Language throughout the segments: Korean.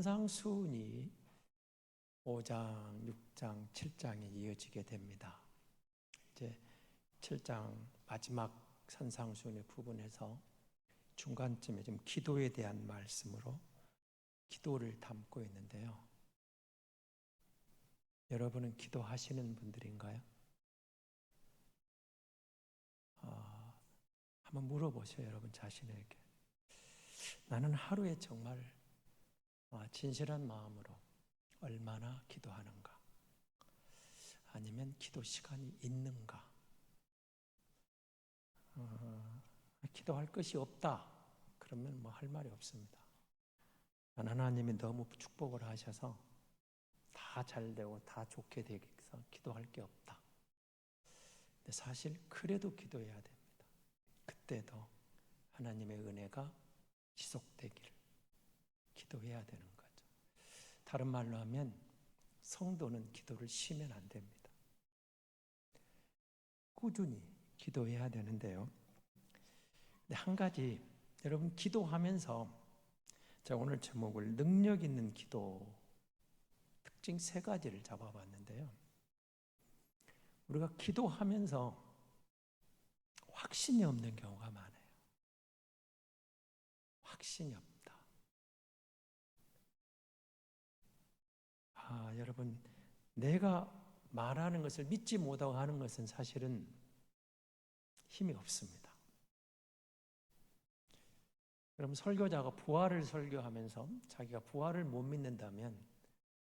산상수훈이 5장, 6장, 7장에 이어지게 됩니다. 이제 7장 마지막 산상수훈의 부분에서 중간쯤에 좀 기도에 대한 말씀으로 기도를 담고 있는데요. 여러분은 기도하시는 분들인가요? 한번 물어보세요, 여러분 자신에게. 나는 하루에 정말 진실한 마음으로 얼마나 기도하는가? 아니면 기도 시간이 있는가? 기도할 것이 없다. 그러면 뭐 할 말이 없습니다. 하나님이 너무 축복을 하셔서 다 잘 되고 다 좋게 되기 위해서 기도할 게 없다. 근데 사실 그래도 기도해야 됩니다. 그때도 하나님의 은혜가 지속되기를 기도해야 되는 거죠. 다른 말로 하면 성도는 기도를 쉬면 안 됩니다. 꾸준히 기도해야 되는데요. 근데 한 가지 여러분 기도하면서 제가 오늘 제목을 능력 있는 기도 특징 3가지를 잡아봤는데요. 우리가 기도하면서 확신이 없는 경우가 많아요. 확신이 없다. 여러분 내가 말하는 것을 믿지 못하고 하는 것은 사실은 힘이 없습니다. 여러분 설교자가 부활을 설교하면서 자기가 부활을 못 믿는다면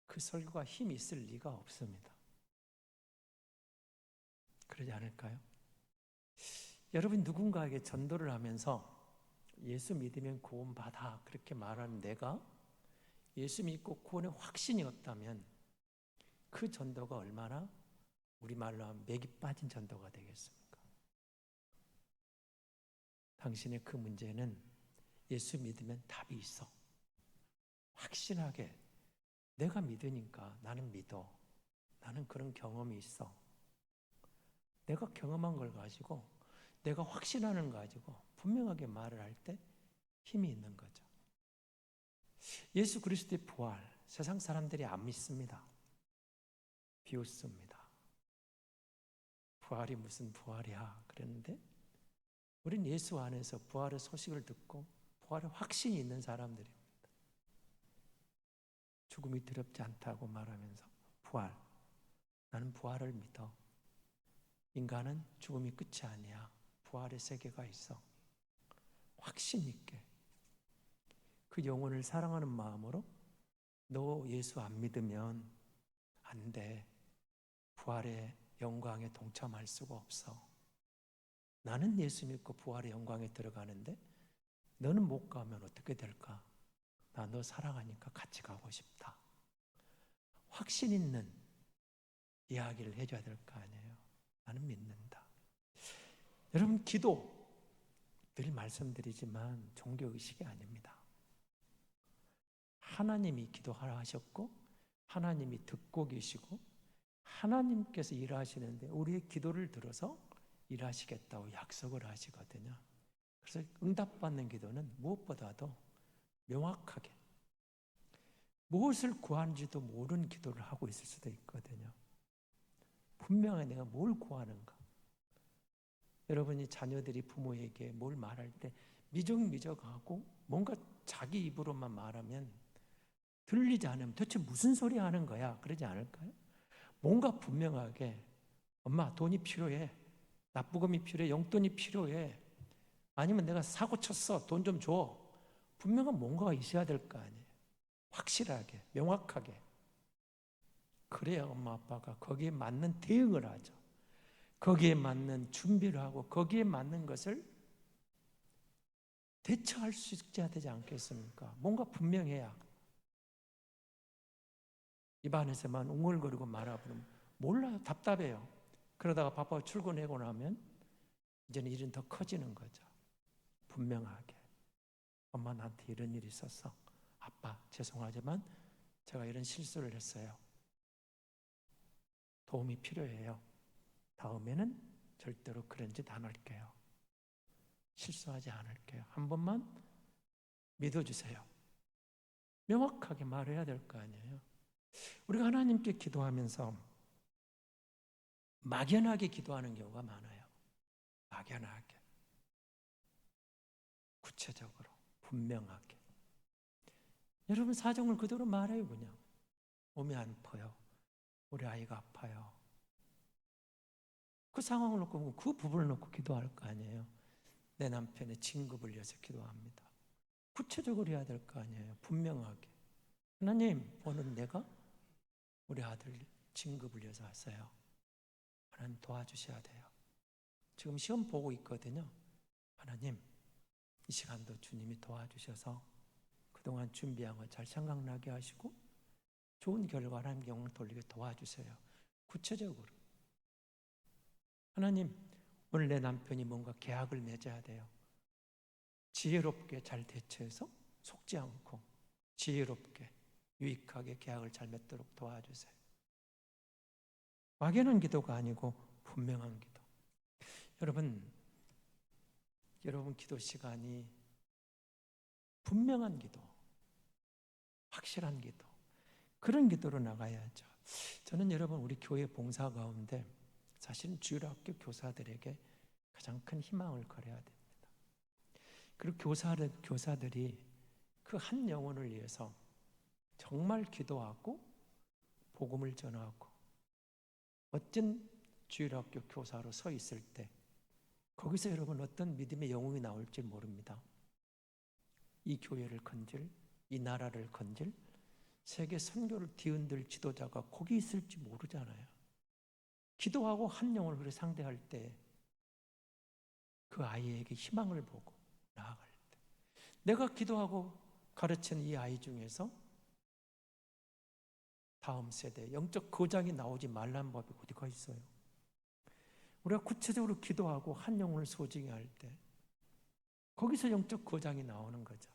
그 설교가 힘이 있을 리가 없습니다. 그러지 않을까요? 여러분 누군가에게 전도를 하면서 예수 믿으면 구원받아 그렇게 말하는 내가 예수 믿고 구원에 확신이 없다면 그 전도가 얼마나 우리말로 하면 맥이 빠진 전도가 되겠습니까? 당신의 그 문제는 예수 믿으면 답이 있어. 확신하게 내가 믿으니까 나는 믿어. 나는 그런 경험이 있어. 내가 경험한 걸 가지고 내가 확신하는 거 가지고 분명하게 말을 할 때 힘이 있는 거죠. 예수 그리스도의 부활 세상 사람들이 안 믿습니다. 비웃습니다. 부활이 무슨 부활이야 그랬는데 우린 예수 안에서 부활의 소식을 듣고 부활의 확신이 있는 사람들입니다. 죽음이 두렵지 않다고 말하면서 부활, 나는 부활을 믿어. 인간은 죽음이 끝이 아니야. 부활의 세계가 있어. 확신 있게 그 영혼을 사랑하는 마음으로 너 예수 안 믿으면 안 돼. 부활의 영광에 동참할 수가 없어. 나는 예수 믿고 부활의 영광에 들어가는데 너는 못 가면 어떻게 될까? 나 너 사랑하니까 같이 가고 싶다. 확신 있는 이야기를 해줘야 될 거 아니에요. 나는 믿는다. 여러분 기도 늘 말씀드리지만 종교의식이 아닙니다. 하나님이 기도하라 하셨고 하나님이 듣고 계시고 하나님께서 일하시는데 우리의 기도를 들어서 일하시겠다고 약속을 하시거든요. 그래서 응답받는 기도는 무엇보다도 명확하게 무엇을 구하는지도 모르는 기도를 하고 있을 수도 있거든요. 분명히 내가 뭘 구하는가. 여러분이 자녀들이 부모에게 뭘 말할 때 미적미적하고 뭔가 자기 입으로만 말하면 들리지 않으면 도대체 무슨 소리 하는 거야? 그러지 않을까요? 뭔가 분명하게 엄마 돈이 필요해. 납부금이 필요해. 용돈이 필요해. 아니면 내가 사고 쳤어. 돈 좀 줘. 분명한 뭔가가 있어야 될 거 아니에요. 확실하게, 명확하게. 그래야 엄마 아빠가 거기에 맞는 대응을 하죠. 거기에 맞는 준비를 하고 거기에 맞는 것을 대처할 수 있어야 되지 않겠습니까? 뭔가 분명해야. 입안에서만 웅얼거리고 말하면 몰라요. 답답해요. 그러다가 바빠 출근하고 나면 이제는 일은 더 커지는 거죠. 분명하게. 엄마 나한테 이런 일이 있었어. 아빠 죄송하지만 제가 이런 실수를 했어요. 도움이 필요해요. 다음에는 절대로 그런 짓 안 할게요. 실수하지 않을게요. 한 번만 믿어주세요. 명확하게 말해야 될 거 아니에요. 우리가 하나님께 기도하면서 막연하게 기도하는 경우가 많아요. 막연하게, 구체적으로, 분명하게. 여러분 사정을 그대로 말해요. 그냥 몸이 안 아파요, 우리 아이가 아파요. 그 상황을 놓고, 그 부분을 놓고 기도할 거 아니에요. 내 남편의 진급을 위해서 기도합니다. 구체적으로 해야 될 거 아니에요. 분명하게. 하나님, 오늘 내가 우리 아들 진급을 위해서 왔어요. 하나님 도와주셔야 돼요. 지금 시험 보고 있거든요. 하나님, 이 시간도 주님이 도와주셔서 그동안 준비한 거 잘 생각나게 하시고 좋은 결과 하나님 영광 돌리게 도와주세요. 구체적으로. 하나님, 오늘 내 남편이 뭔가 계약을 맺어야 돼요. 지혜롭게 잘 대처해서 속지 않고 지혜롭게 유익하게 계약을 잘 맺도록 도와주세요. 막연한 기도가 아니고 분명한 기도. 여러분 기도 시간이 분명한 기도, 확실한 기도, 그런 기도로 나가야죠. 저는 여러분 우리 교회 봉사 가운데 사실은 주일학교 교사들에게 가장 큰 희망을 걸어야 됩니다. 그리고 교사들이 그 한 영혼을 위해서 정말 기도하고 복음을 전하고 멋진 주일학교 교사로 서 있을 때 거기서 여러분 어떤 믿음의 영웅이 나올지 모릅니다. 이 교회를 건질, 이 나라를 건질, 세계 선교를 뒤흔들 지도자가 거기 있을지 모르잖아요. 기도하고 한 영혼을 그렇게 상대할 때 그 아이에게 희망을 보고 나아갈 때, 내가 기도하고 가르친 이 아이 중에서 다음 세대 영적 거장이 나오지 말란 법이 어디가 있어요? 우리가 구체적으로 기도하고 한 영혼을 소중히 할 때 거기서 영적 거장이 나오는 거죠.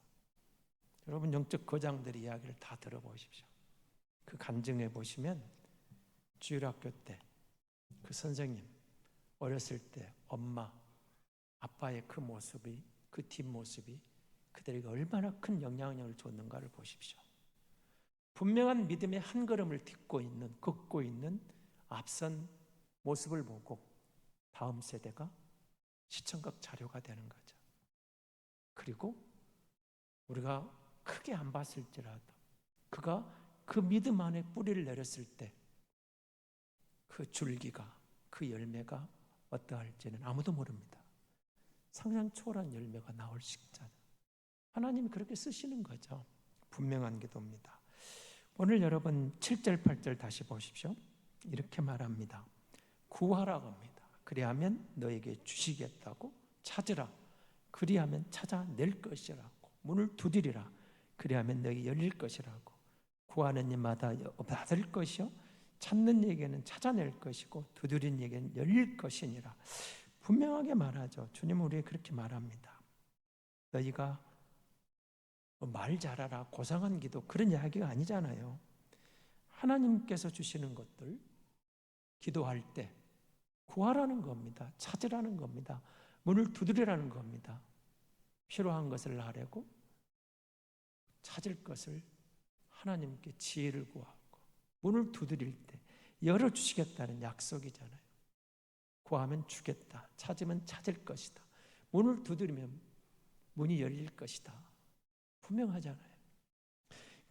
여러분 영적 거장들의 이야기를 다 들어보십시오. 그 간증해 보시면 주일학교 때 그 선생님 어렸을 때 엄마 아빠의 그 모습이, 그 뒷모습이 그들에게 얼마나 큰 영향력을 줬는가를 보십시오. 분명한 믿음의 한 걸음을 걷고 있는 앞선 모습을 보고 다음 세대가 시청각 자료가 되는 거죠. 그리고 우리가 크게 안 봤을지라도 그가 그 믿음 안에 뿌리를 내렸을 때 그 줄기가, 그 열매가 어떠할지는 아무도 모릅니다. 상상 초월한 열매가 나올 수 있잖아요. 하나님이 그렇게 쓰시는 거죠. 분명한 기도입니다. 오늘 여러분 7절 8절 다시 보십시오. 이렇게 말합니다. 구하라고 합니다. 그리하면 너에게 주시겠다고. 찾으라. 그리하면 찾아낼 것이라고. 문을 두드리라. 그리하면 너에게 열릴 것이라고. 구하는 이마다 받을 것이요 찾는 이에게는 찾아낼 것이고 두드린 이에게는 열릴 것이니라. 분명하게 말하죠. 주님은 우리에게 그렇게 말합니다. 너희가 말 잘하라, 고상한 기도, 그런 이야기가 아니잖아요. 하나님께서 주시는 것들 기도할 때 구하라는 겁니다. 찾으라는 겁니다. 문을 두드리라는 겁니다. 필요한 것을 아뢰고 찾을 것을 하나님께 지혜를 구하고 문을 두드릴 때 열어주시겠다는 약속이잖아요. 구하면 주겠다. 찾으면 찾을 것이다. 문을 두드리면 문이 열릴 것이다. 분명하잖아요.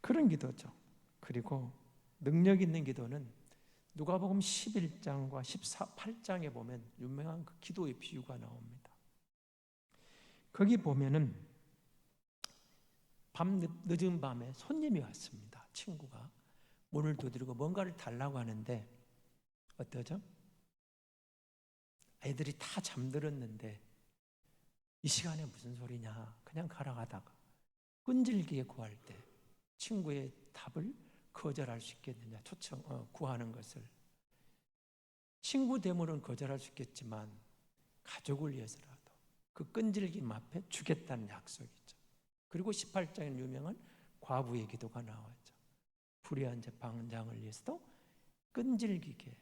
그런 기도죠. 그리고 능력 있는 기도는 누가복음 11장과 8장에 보면 유명한 그 기도의 비유가 나옵니다. 거기 보면은 늦은 밤에 손님이 왔습니다. 친구가 문을 두드리고 뭔가를 달라고 하는데 어떠죠? 애들이 다 잠들었는데 이 시간에 무슨 소리냐 그냥 가라 하다가 끈질기게 구할 때 친구의 답을 거절할 수 있겠느냐, 구하는 것을. 친구 되물은 거절할 수 있겠지만 가족을 위해서라도 그 끈질김 앞에 주겠다는 약속이죠. 그리고 18장에 유명한 과부의 기도가 나왔죠. 불의한 제 방장을 위해서도 끈질기게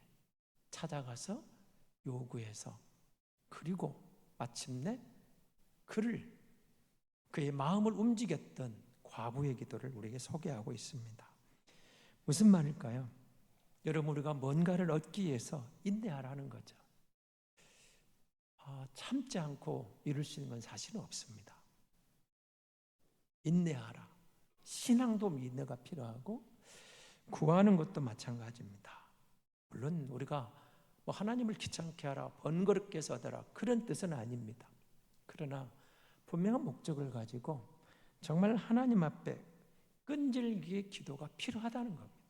찾아가서 요구해서 그리고 마침내 그의 마음을 움직였던 과부의 기도를 우리에게 소개하고 있습니다. 무슨 말일까요? 여러분, 우리가 뭔가를 얻기 위해서 인내하라는 거죠. 참지 않고 이룰 수 있는 건 사실은 없습니다. 인내하라. 신앙도 인내가 필요하고 구하는 것도 마찬가지입니다. 물론 우리가 하나님을 귀찮게 하라, 번거롭게 해서 하더라, 그런 뜻은 아닙니다. 그러나 분명한 목적을 가지고 정말 하나님 앞에 끈질기게 기도가 필요하다는 겁니다.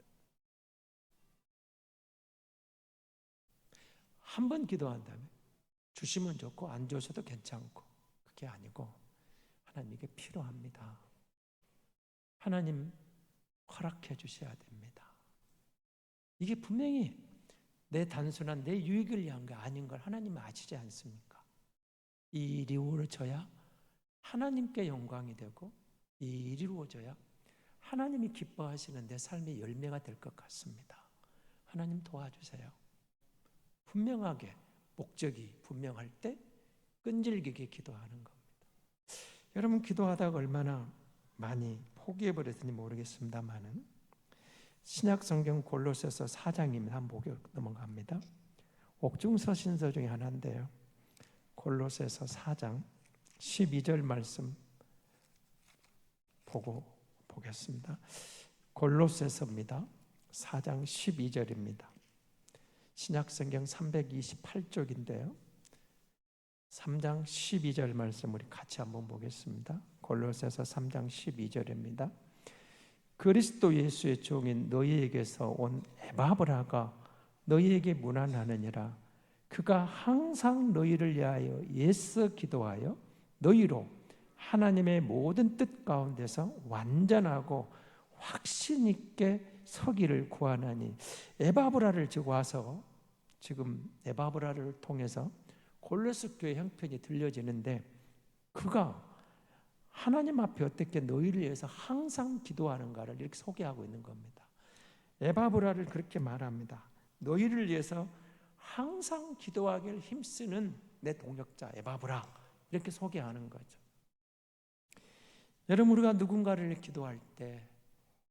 한 번 기도한 다음에 주시면 좋고 안 주셔도 괜찮고, 그게 아니고 하나님께 필요합니다. 하나님 허락해 주셔야 됩니다. 이게 분명히 내 단순한 내 유익을 위한 게 아닌 걸 하나님은 아시지 않습니까? 이 일이 이루어져야 하나님께 영광이 되고, 이 일이 이루어져야 하나님이 기뻐하시는 내 삶의 열매가 될 것 같습니다. 하나님 도와주세요. 분명하게 목적이 분명할 때 끈질기게 기도하는 겁니다. 여러분, 기도하다가 얼마나 많이 포기해버렸는지 모르겠습니다만은 신약 성경 골로새서 4장입니다. 한번 보고 넘어갑니다. 옥중서신서 중에 하나인데요. 골로새서 4장 12절 말씀 보겠습니다. 골로새서입니다. 4장 12절입니다. 신약 성경 328쪽인데요. 3장 12절 말씀 우리 같이 한번 보겠습니다. 골로새서 3장 12절입니다. 그리스도 예수의 종인 너희에게서 온 에바브라가 너희에게 문안하느니라. 그가 항상 너희를 위하여 애써 기도하여 너희로 하나님의 모든 뜻 가운데서 완전하고 확신 있게 서기를 구하나니, 에바브라를 지고 와서 지금 에바브라를 통해서 골로새 교회 형편이 들려지는데, 그가 하나님 앞에 어떻게 너희를 위해서 항상 기도하는가를 이렇게 소개하고 있는 겁니다. 에바브라를 그렇게 말합니다. 너희를 위해서 항상 기도하기를 힘쓰는 내 동역자 에바브라, 이렇게 소개하는 거죠. 여러분, 우리가 누군가를 기도할 때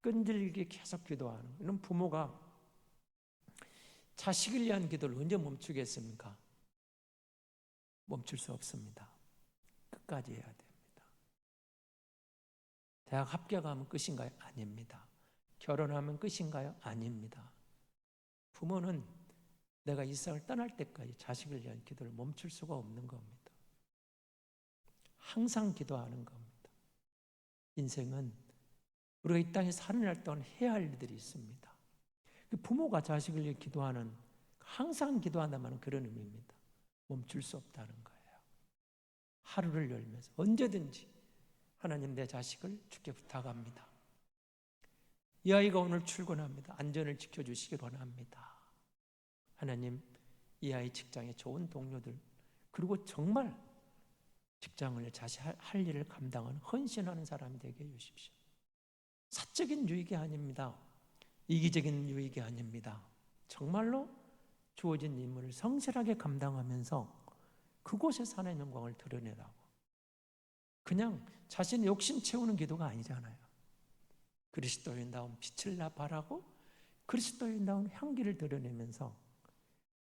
끈질기게 계속 기도하는, 이런 부모가 자식을 위한 기도를 언제 멈추겠습니까? 멈출 수 없습니다. 끝까지 해야 됩니다. 대학 합격하면 끝인가요? 아닙니다. 결혼하면 끝인가요? 아닙니다. 부모는 내가 이 세상을 떠날 때까지 자식을 위한 기도를 멈출 수가 없는 겁니다. 항상 기도하는 겁니다. 인생은 우리가 이 땅에 사는 날 동안 해야 할 일들이 있습니다. 부모가 자식을 위해 기도하는, 항상 기도한다면 그런 의미입니다. 멈출 수 없다는 거예요. 하루를 열면서 언제든지 하나님, 내 자식을 주께 부탁합니다. 이 아이가 오늘 출근합니다. 안전을 지켜주시길 원합니다. 하나님, 이 아이 직장에 좋은 동료들, 그리고 정말 직장을 자신 할 일을 감당하는 헌신하는 사람이 되게 해주십시오. 사적인 유익이 아닙니다. 이기적인 유익이 아닙니다. 정말로 주어진 임무를 성실하게 감당하면서 그곳에서 하나님의 영광을 드러내라고. 그냥 자신의 욕심 채우는 기도가 아니잖아요. 그리스도인다운 빛을 바라고 그리스도인다운 향기를 드러내면서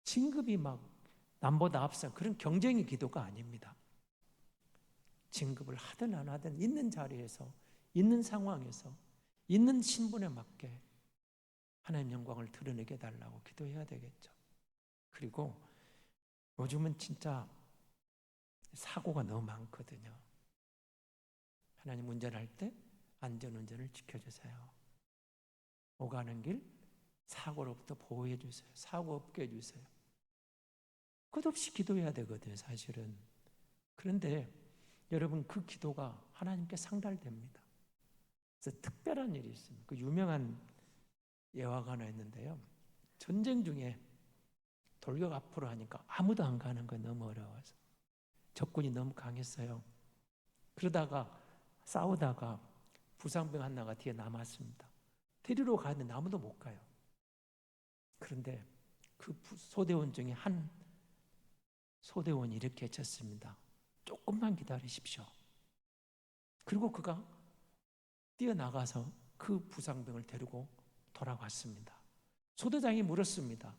진급이 막 남보다 앞서 그런 경쟁의 기도가 아닙니다. 진급을 하든 안 하든 있는 자리에서, 있는 상황에서, 있는 신분에 맞게 하나님 영광을 드러내게 달라고 기도해야 되겠죠. 그리고 요즘은 진짜 사고가 너무 많거든요. 하나님, 운전할 때 안전운전을 지켜주세요. 오가는 길 사고로부터 보호해 주세요. 사고 없게 해주세요. 끝없이 기도해야 되거든요, 사실은. 그런데 여러분, 그 기도가 하나님께 상달됩니다. 그래서 특별한 일이 있습니다. 그 유명한 예화가 하나 있는데요. 전쟁 중에 돌격 앞으로 하니까 아무도 안 가는 거 너무 어려워서 적군이 너무 강했어요. 그러다가 싸우다가 부상병 하나가 뒤에 남았습니다. 데리러 가는데 아무도 못 가요. 그런데 그 소대원 중에 한 소대원이 이렇게 외쳤습니다. 조금만 기다리십시오. 그리고 그가 뛰어나가서 그 부상병을 데리고 돌아왔습니다. 소대장이 물었습니다.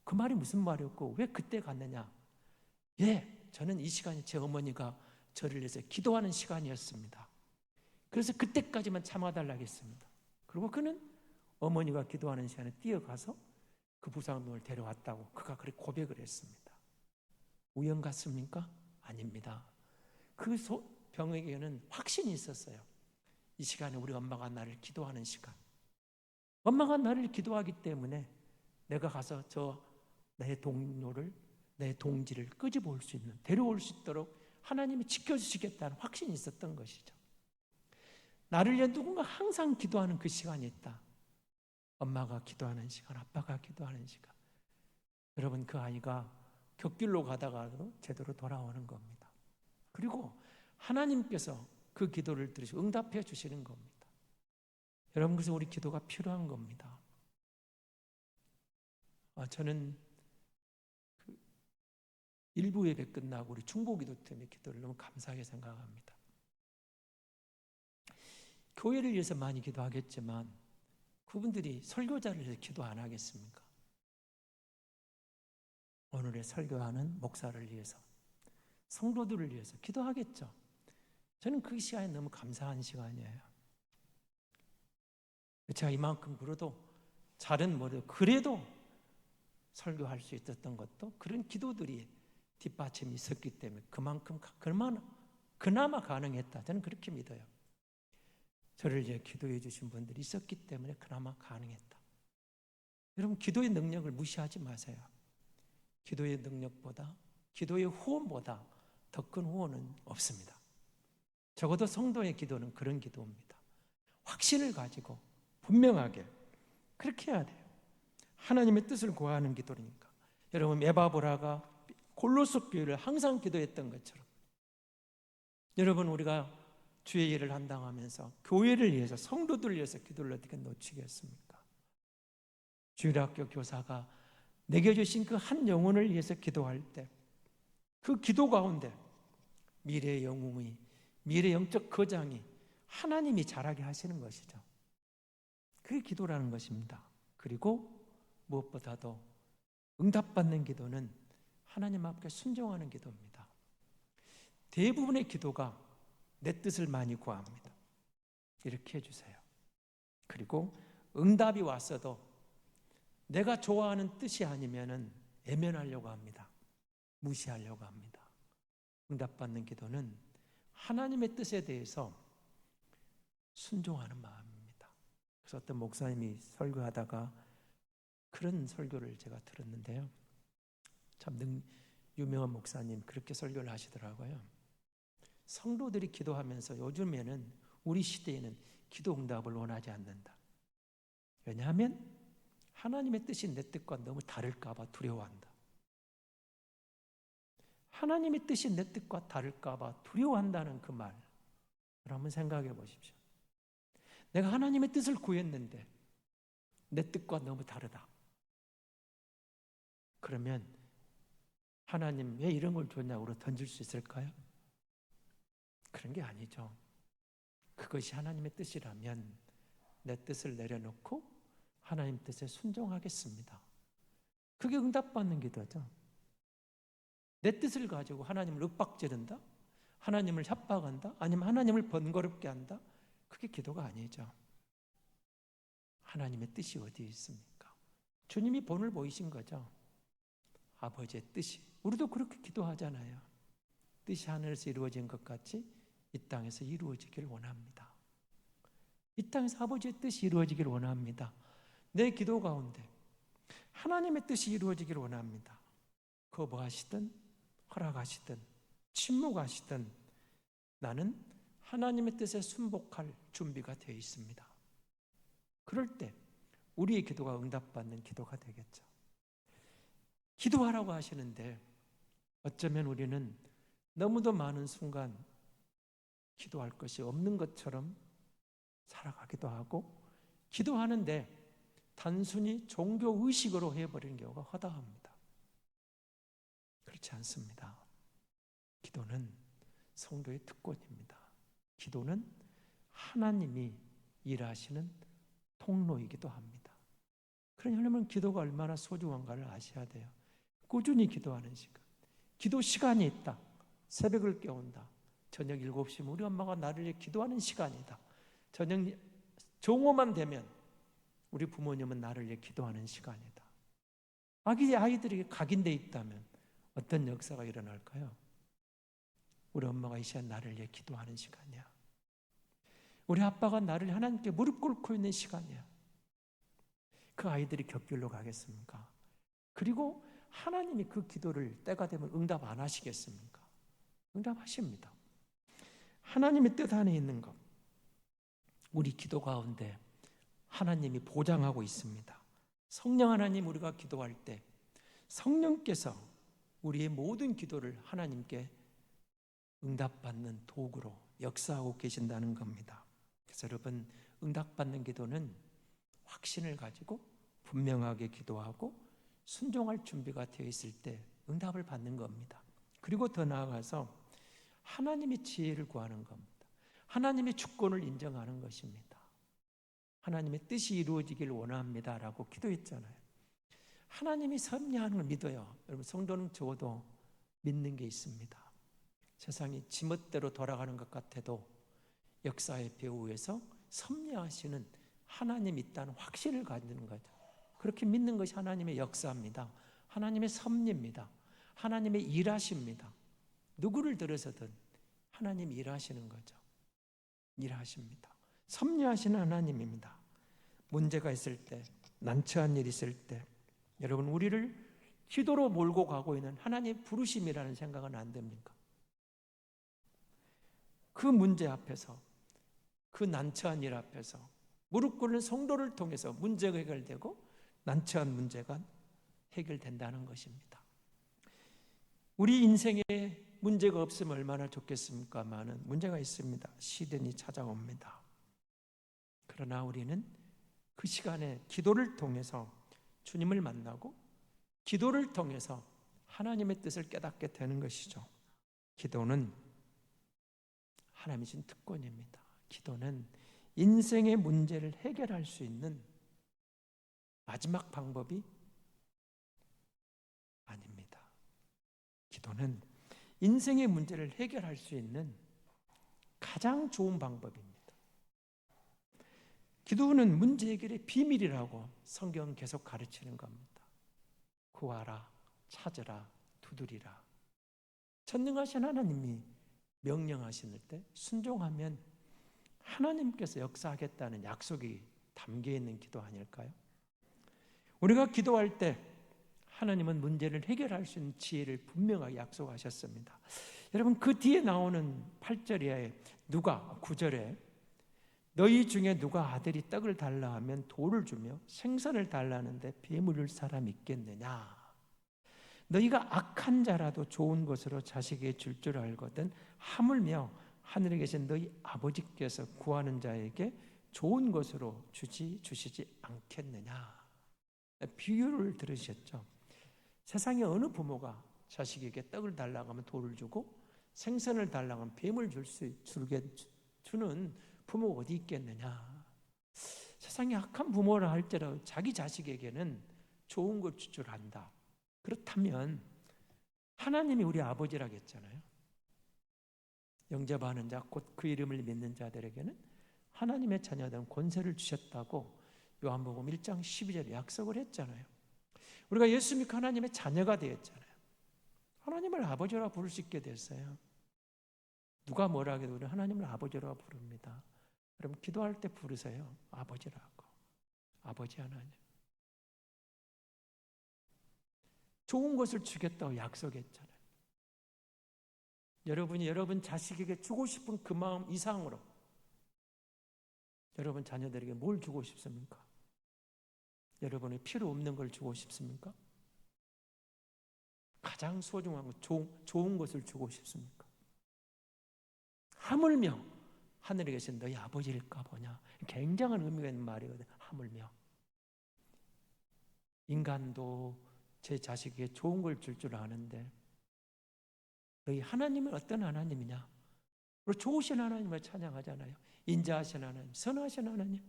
그 말이 무슨 말이었고 왜 그때 갔느냐? 예, 저는 이 시간이 제 어머니가 저를 위해서 기도하는 시간이었습니다. 그래서 그때까지만 참아달라고 했습니다. 그리고 그는 어머니가 기도하는 시간에 뛰어가서 그 부상병을 데려왔다고 그가 그렇게 고백을 했습니다. 우연 같습니까? 아닙니다. 그 병에게는 확신이 있었어요. 이 시간에 우리 엄마가 나를 기도하는 시간. 엄마가 나를 기도하기 때문에 내가 가서 내 동료를, 내 동지를 끄집어올 수 있는, 데려올 수 있도록 하나님이 지켜주시겠다는 확신이 있었던 것이죠. 나를 위해 누군가 항상 기도하는 그 시간이 있다. 엄마가 기도하는 시간, 아빠가 기도하는 시간. 여러분, 그 아이가 곁길로 가다가도 제대로 돌아오는 겁니다. 그리고 하나님께서 그 기도를 들으시고 응답해 주시는 겁니다. 여러분, 그래서 우리 기도가 필요한 겁니다. 저는 일부 예배 끝나고 우리 중보기도 때문에 기도를 너무 감사하게 생각합니다. 교회를 위해서 많이 기도하겠지만 그분들이 설교자를 위해서 기도 안 하겠습니까? 오늘의 설교하는 목사를 위해서, 성도들을 위해서 기도하겠죠. 저는 그 시간이 너무 감사한 시간이에요. 제가 이만큼 그래도 잘은 모르도 그래도 설교할 수 있었던 것도 그런 기도들이 뒷받침이 있었기 때문에 그만큼 그나마 가능했다. 저는 그렇게 믿어요. 저를 이제 기도해 주신 분들이 있었기 때문에 그나마 가능했다. 여러분, 기도의 능력을 무시하지 마세요. 기도의 능력보다, 기도의 후원보다 더 큰 후원은 없습니다. 적어도 성도의 기도는 그런 기도입니다. 확신을 가지고 분명하게 그렇게 해야 돼요. 하나님의 뜻을 구하는 기도니까. 여러분, 에바브라가 골로새 교회를 항상 기도했던 것처럼 여러분, 우리가 주의 일을 한다하면서 교회를 위해서, 성도들을 위해서 기도를 어떻게 놓치겠습니까? 주일학교 교사가 내게 주신 그 한 영혼을 위해서 기도할 때 그 기도 가운데 미래의 영웅이, 미래 영적 거장이 하나님이 자라게 하시는 것이죠. 그게 기도라는 것입니다. 그리고 무엇보다도 응답받는 기도는 하나님 앞에 순종하는 기도입니다. 대부분의 기도가 내 뜻을 많이 구합니다. 이렇게 해주세요. 그리고 응답이 왔어도 내가 좋아하는 뜻이 아니면은 외면하려고 합니다. 무시하려고 합니다. 응답받는 기도는 하나님의 뜻에 대해서 순종하는 마음입니다. 그래서 어떤 목사님이 설교하다가 그런 설교를 제가 들었는데요. 참 유명한 목사님 그렇게 설교를 하시더라고요. 성도들이 기도하면서 요즘에는 우리 시대에는 기도 응답을 원하지 않는다. 왜냐하면 하나님의 뜻이 내 뜻과 너무 다를까 봐 두려워한다. 하나님의 뜻이 내 뜻과 다를까 봐 두려워한다는 그 말, 한번 생각해 보십시오. 내가 하나님의 뜻을 구했는데 내 뜻과 너무 다르다. 그러면 하나님 왜 이런 걸 줬냐고 던질 수 있을까요? 그런 게 아니죠. 그것이 하나님의 뜻이라면 내 뜻을 내려놓고 하나님 뜻에 순종하겠습니다. 그게 응답받는 기도죠. 내 뜻을 가지고 하나님을 윽박지른다? 하나님을 협박한다? 아니면 하나님을 번거롭게 한다? 그게 기도가 아니죠. 하나님의 뜻이 어디에 있습니까? 주님이 본을 보이신 거죠. 아버지의 뜻이. 우리도 그렇게 기도하잖아요. 뜻이 하늘에서 이루어진 것 같이 이 땅에서 이루어지기를 원합니다. 이 땅에서 아버지의 뜻이 이루어지기를 원합니다. 내 기도 가운데 하나님의 뜻이 이루어지기를 원합니다. 거부하시든 허락하시든 침묵하시든 나는 하나님의 뜻에 순복할 준비가 되어 있습니다. 그럴 때 우리의 기도가 응답받는 기도가 되겠죠. 기도하라고 하시는데 어쩌면 우리는 너무도 많은 순간 기도할 것이 없는 것처럼 살아가기도 하고 기도하는데 단순히 종교 의식으로 해버리는 경우가 허다합니다. 그렇지 않습니다. 기도는 성도의 특권입니다. 기도는 하나님이 일하시는 통로이기도 합니다. 그러려면 기도가 얼마나 소중한가를 아셔야 돼요. 꾸준히 기도하는 시간. 기도 시간이 있다. 새벽을 깨운다. 저녁 7시면 우리 엄마가 나를 위해 기도하는 시간이다. 저녁 정오만 되면 우리 부모님은 나를 위해 기도하는 시간이다. 아이들에게 각인되어 있다면 어떤 역사가 일어날까요? 우리 엄마가 이 시간 나를 위해 기도하는 시간이야. 우리 아빠가 나를 하나님께 무릎 꿇고 있는 시간이야. 그 아이들이 격길로 가겠습니까? 그리고 하나님이 그 기도를 때가 되면 응답 안 하시겠습니까? 응답하십니다. 하나님의 뜻 안에 있는 것, 우리 기도 가운데 하나님이 보장하고 있습니다. 성령 하나님, 우리가 기도할 때 성령께서 우리의 모든 기도를 하나님께 응답받는 도구로 역사하고 계신다는 겁니다. 그래서 여러분, 응답받는 기도는 확신을 가지고 분명하게 기도하고 순종할 준비가 되어 있을 때 응답을 받는 겁니다. 그리고 더 나아가서 하나님의 지혜를 구하는 겁니다. 하나님의 주권을 인정하는 것입니다. 하나님의 뜻이 이루어지길 원합니다라고 기도했잖아요. 하나님이 섭리하는 걸 믿어요. 여러분, 성도는 적어도 믿는 게 있습니다. 세상이 지멋대로 돌아가는 것 같아도 역사의 배후에서 섭리하시는 하나님이 있다는 확신을 가지는 거죠. 그렇게 믿는 것이 하나님의 역사입니다. 하나님의 섭리입니다. 하나님의 일하십니다. 누구를 들어서든 하나님이 일하시는 거죠. 일하십니다. 섭리하시는 하나님입니다. 문제가 있을 때, 난처한 일이 있을 때 여러분, 우리를 기도로 몰고 가고 있는 하나님의 부르심이라는 생각은 안 됩니까? 그 문제 앞에서, 그 난처한 일 앞에서 무릎 꿇는 성도를 통해서 문제가 해결되고 난처한 문제가 해결된다는 것입니다. 우리 인생에 문제가 없으면 얼마나 좋겠습니까마는 문제가 있습니다. 시련이 찾아옵니다. 그러나 우리는 그 시간에 기도를 통해서 주님을 만나고 기도를 통해서 하나님의 뜻을 깨닫게 되는 것이죠. 기도는 하나님이 준 특권입니다. 기도는 인생의 문제를 해결할 수 있는 마지막 방법이 아닙니다. 기도는 인생의 문제를 해결할 수 있는 가장 좋은 방법입니다. 기도는 문제 해결의 비밀이라고 성경은 계속 가르치는 겁니다. 구하라, 찾으라, 두드리라. 전능하신 하나님이 명령하실 때 순종하면 하나님께서 역사하겠다는 약속이 담겨 있는 기도 아닐까요? 우리가 기도할 때 하나님은 문제를 해결할 수 있는 지혜를 분명하게 약속하셨습니다. 여러분, 그 뒤에 나오는 8절에 누가 9절에 너희 중에 누가 아들이 떡을 달라 하면 돌을 주며 생선을 달라 하는데 뱀을 줄 사람이 있겠느냐? 너희가 악한 자라도 좋은 것으로 자식에게 줄 줄 알거든 하물며 하늘에 계신 너희 아버지께서 구하는 자에게 좋은 것으로 주시지 않겠느냐? 비유를 들으셨죠? 세상에 어느 부모가 자식에게 떡을 달라고 하면 돌을 주고 생선을 달라고 하면 뱀을 주는 부모가 어디 있겠느냐? 세상에 악한 부모라 할지라도 자기 자식에게는 좋은 걸 줄 줄 안다. 그렇다면 하나님이 우리 아버지라겠잖아요. 영접하는 자, 곧 그 이름을 믿는 자들에게는 하나님의 자녀된 권세를 주셨다고 요한복음 1장 12절에 약속을 했잖아요. 우리가 예수 믿고 하나님의 자녀가 되었잖아요. 하나님을 아버지라 부를 수 있게 됐어요. 누가 뭐라 해도 우리는 하나님을 아버지라 부릅니다. 여러분, 기도할 때 부르세요. 아버지라고. 아버지 하나님. 좋은 것을 주겠다고 약속했잖아요. 여러분이 여러분 자식에게 주고 싶은 그 마음 이상으로 여러분 자녀들에게 뭘 주고 싶습니까? 여러분이 필요 없는 걸 주고 싶습니까? 가장 소중한 것, 좋은 것을 주고 싶습니까? 하물며 하늘에 계신 너희 아버지일까 보냐. 굉장한 의미가 있는 말이거든요. 하물며. 인간도 제 자식에게 좋은 걸 줄 줄 아는데 너희 하나님은 어떤 하나님이냐? 우리 좋으신 하나님을 찬양하잖아요. 인자하신 하나님, 선하신 하나님,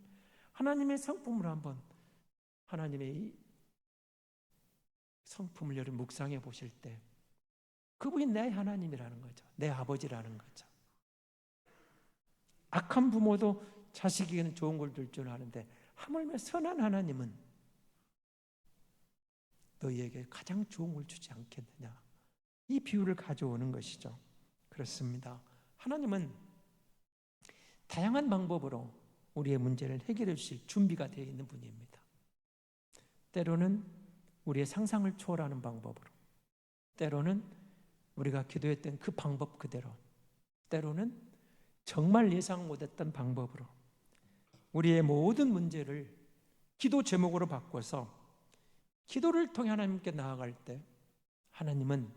하나님의 성품을 한번, 하나님의 이 성품을 여러분 묵상해 보실 때 그분이 내 하나님이라는 거죠. 내 아버지라는 거죠. 악한 부모도 자식에게는 좋은 걸 줄 줄 아는데 하물며 선한 하나님은 너희에게 가장 좋은 걸 주지 않겠느냐. 이 비유를 가져오는 것이죠. 그렇습니다. 하나님은 다양한 방법으로 우리의 문제를 해결해 주실 준비가 되어 있는 분입니다. 때로는 우리의 상상을 초월하는 방법으로, 때로는 우리가 기도했던 그 방법 그대로, 때로는 정말 예상 못했던 방법으로 우리의 모든 문제를 기도 제목으로 바꿔서 기도를 통해 하나님께 나아갈 때 하나님은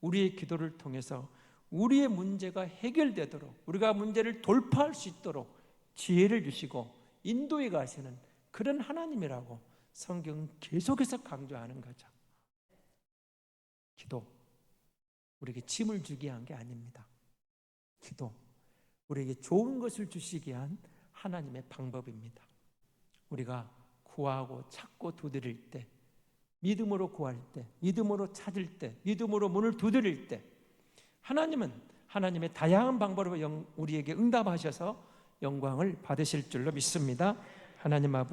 우리의 기도를 통해서 우리의 문제가 해결되도록, 우리가 문제를 돌파할 수 있도록 지혜를 주시고 인도해 가시는 그런 하나님이라고 성경은 계속해서 강조하는 거죠. 기도, 우리에게 짐을 주기 위한 게 아닙니다. 기도, 우리에게 좋은 것을 주시기 위한 하나님의 방법입니다. 우리가 구하고 찾고 두드릴 때, 믿음으로 구할 때, 믿음으로 찾을 때, 믿음으로 문을 두드릴 때 하나님은 하나님의 다양한 방법으로 우리에게 응답하셔서 영광을 받으실 줄로 믿습니다. 하나님 아버지